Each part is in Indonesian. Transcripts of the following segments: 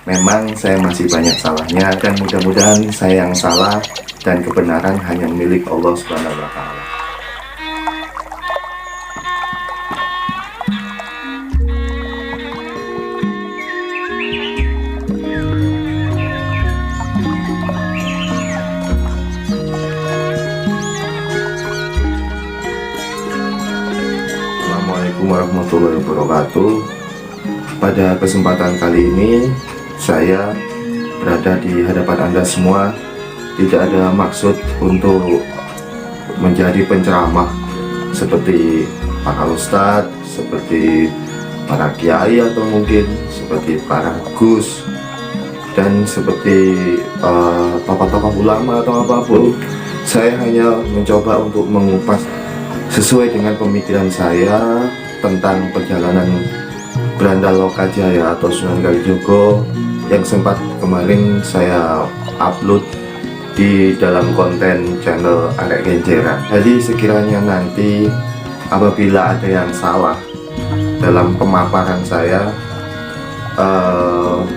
Memang saya masih banyak salahnya, dan mudah-mudahan saya yang salah dan kebenaran hanya milik Allah Subhanahu wa Ta'ala. Assalamualaikum warahmatullahi wabarakatuh. Pada kesempatan kali ini saya berada di hadapan Anda semua, tidak ada maksud untuk menjadi penceramah seperti para ustadz, seperti para kiai, atau mungkin seperti para gus, dan seperti tokoh-tokoh ulama atau apapun. Saya hanya mencoba untuk mengupas sesuai dengan pemikiran saya tentang perjalanan Beranda Lokajaya atau Sunan Kalijogo yang sempat kemarin saya upload di dalam konten channel Arek Genjeran. Jadi sekiranya nanti apabila ada yang salah dalam pemaparan saya,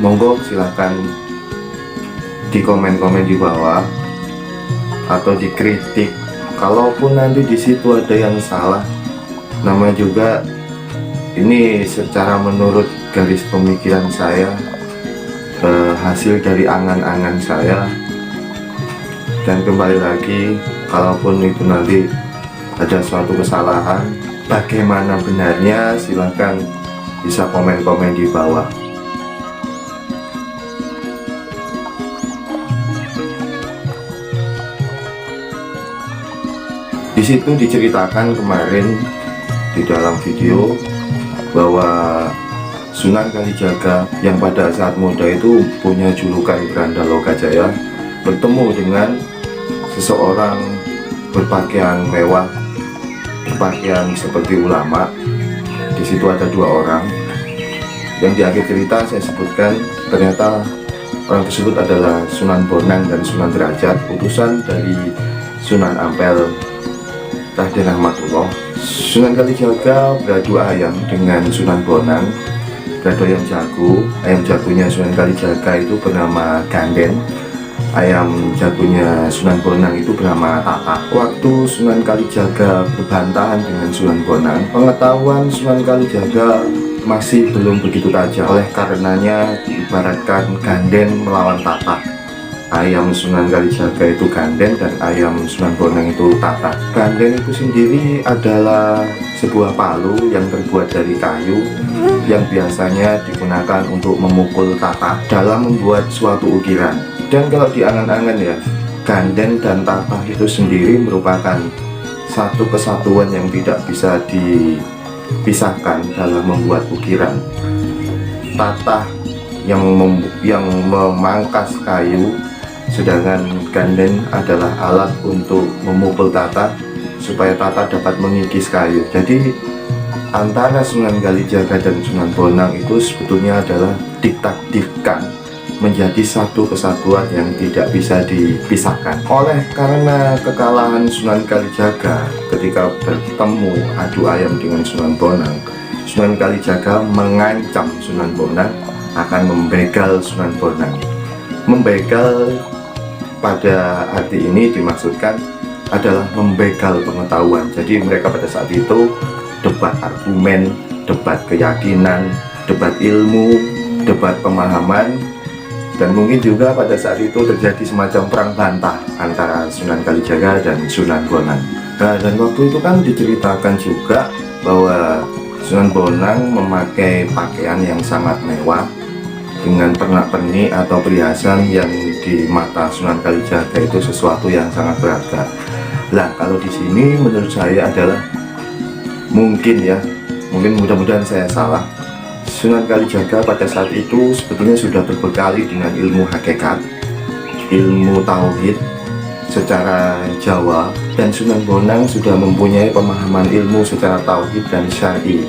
monggo silahkan di komen-komen di bawah atau dikritik. Kalaupun nanti di situ ada yang salah, namanya juga ini secara menurut garis pemikiran saya, hasil dari angan-angan saya. Dan kembali lagi, kalaupun itu nanti ada suatu kesalahan, bagaimana benarnya, silahkan bisa komen-komen di bawah. Di situ diceritakan kemarin di dalam video bahwa Sunan Kalijaga yang pada saat muda itu punya julukan Beranda Lokajaya bertemu dengan seseorang berpakaian mewah, berpakaian seperti ulama. Di situ ada dua orang yang di akhir cerita saya sebutkan, ternyata orang tersebut adalah Sunan Bonang dan Sunan Derajat, utusan dari Sunan Ampel Raden Ahmadullah. Sunan Kalijaga beradu ayam dengan Sunan Bonang, beradu ayam jago. Ayam jagonya Sunan Kalijaga itu bernama Ganden, ayam jagonya Sunan Bonang itu bernama Tata. Waktu Sunan Kalijaga berbantahan dengan Sunan Bonang, pengetahuan Sunan Kalijaga masih belum begitu tajam. Oleh karenanya diibaratkan Ganden melawan Tata. Ayam Sunan Kalijaga itu Ganden dan ayam Sunan Bonang itu Tata. Ganden itu sendiri adalah sebuah palu yang terbuat dari kayu yang biasanya digunakan untuk memukul Tata dalam membuat suatu ukiran. Dan kalau diangan-angan ya, Ganden dan Tata itu sendiri merupakan satu kesatuan yang tidak bisa dipisahkan dalam membuat ukiran. Tata yang memangkas kayu, sedangkan Ganden adalah alat untuk memukul Tata supaya Tata dapat mengikis kayu. Jadi antara Sunan Kalijaga dan Sunan Bonang itu sebetulnya adalah ditakdirkan menjadi satu kesatuan yang tidak bisa dipisahkan. Oleh karena kekalahan Sunan Kalijaga ketika bertemu adu ayam dengan Sunan Bonang, Sunan Kalijaga mengancam Sunan Bonang akan membegal Sunan Bonang. Membegal pada arti ini dimaksudkan adalah membegal pengetahuan. Jadi mereka pada saat itu debat argumen, debat keyakinan, debat ilmu, debat pemahaman, dan mungkin juga pada saat itu terjadi semacam perang bantah antara Sunan Kalijaga dan Sunan Bonang. Nah, dan waktu itu kan diceritakan juga bahwa Sunan Bonang memakai pakaian yang sangat mewah dengan pernak-pernik atau perhiasan yang di mata Sunan Kalijaga itu sesuatu yang sangat berharga. Lah, kalau di sini menurut saya adalah mungkin mudah-mudahan saya salah, Sunan Kalijaga pada saat itu sebetulnya sudah berbekali dengan ilmu hakikat, ilmu tauhid secara Jawa, dan Sunan Bonang sudah mempunyai pemahaman ilmu secara tauhid dan syar'i.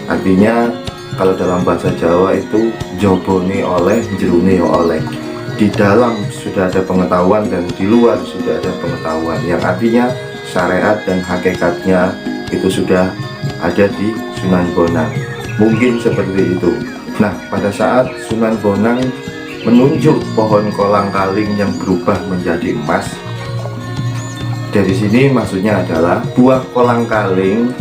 Artinya kalau dalam bahasa Jawa itu jobone oleh, jerune oleh. Di dalam sudah ada pengetahuan dan di luar sudah ada pengetahuan, yang artinya syariat dan hakikatnya itu sudah ada di Sunan Bonang. Mungkin seperti itu. Nah, pada saat Sunan Bonang menunjuk pohon kolang-kaling yang berubah menjadi emas. Dari sini maksudnya adalah buah kolang-kaling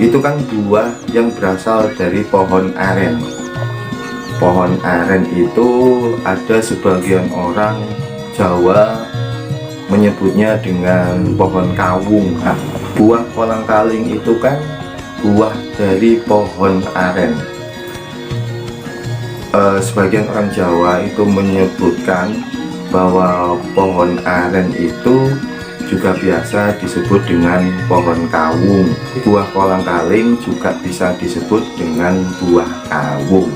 itu kan buah yang berasal dari pohon aren. Pohon aren itu ada sebagian orang Jawa menyebutnya dengan pohon kawung. Nah, buah kolang-kaling itu kan buah dari pohon aren. Sebagian orang Jawa itu menyebutkan bahwa pohon aren itu juga biasa disebut dengan pohon kawung. Buah kolang-kaling juga bisa disebut dengan buah kawung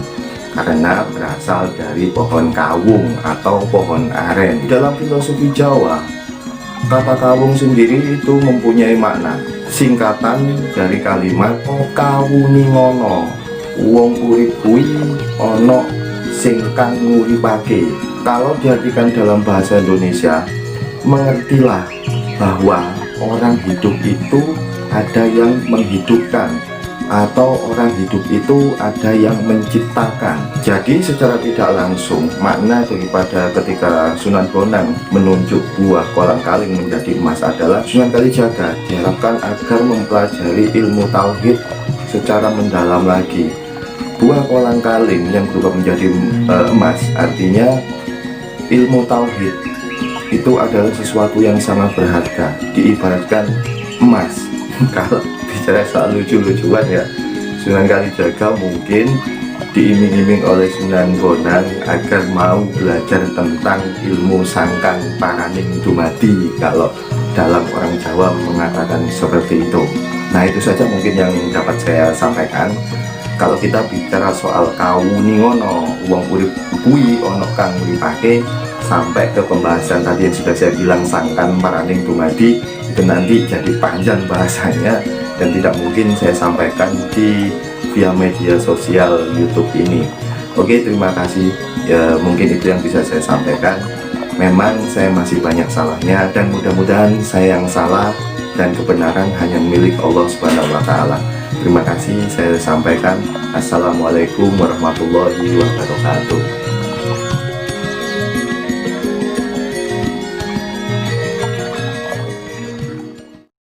karena berasal dari pohon kawung atau pohon aren. Dalam filosofi Jawa, kata kawung sendiri itu mempunyai makna, singkatan dari kalimat kawuningono, wong urip kuwi ono sing kang nguripake. Kalau diartikan dalam bahasa Indonesia, mengertilah bahwa orang hidup itu ada yang menghidupkan, atau orang hidup itu ada yang menciptakan. Jadi secara tidak langsung makna daripada ketika Sunan Bonang menunjuk buah kolang-kaling menjadi emas adalah Sunan Kalijaga diharapkan agar mempelajari ilmu tauhid secara mendalam lagi. Buah kolang-kaling yang berubah menjadi emas artinya ilmu tauhid itu adalah sesuatu yang sangat berharga, diibaratkan emas. Kalau bicara soal lucu-lucuan ya, Sunan Kalijaga mungkin diiming-iming oleh Sunan Bonang agar mau belajar tentang ilmu sangkan paraning dumadi, kalau dalam orang Jawa mengatakan seperti itu. Nah, itu saja mungkin yang dapat saya sampaikan. Kalau kita bicara soal kawuningono, wong urip kuwi ono kang uripake, sampai ke pembahasan tadi yang sudah saya bilang sangkan paraning dumadi, itu nanti jadi panjang bahasanya dan tidak mungkin saya sampaikan di via media sosial YouTube ini. Oke, terima kasih ya, mungkin itu yang bisa saya sampaikan. Memang saya masih banyak salahnya dan mudah-mudahan saya yang salah dan kebenaran hanya milik Allah Subhanahu wa Ta'ala. Terima kasih saya sampaikan. Assalamualaikum warahmatullahi wabarakatuh.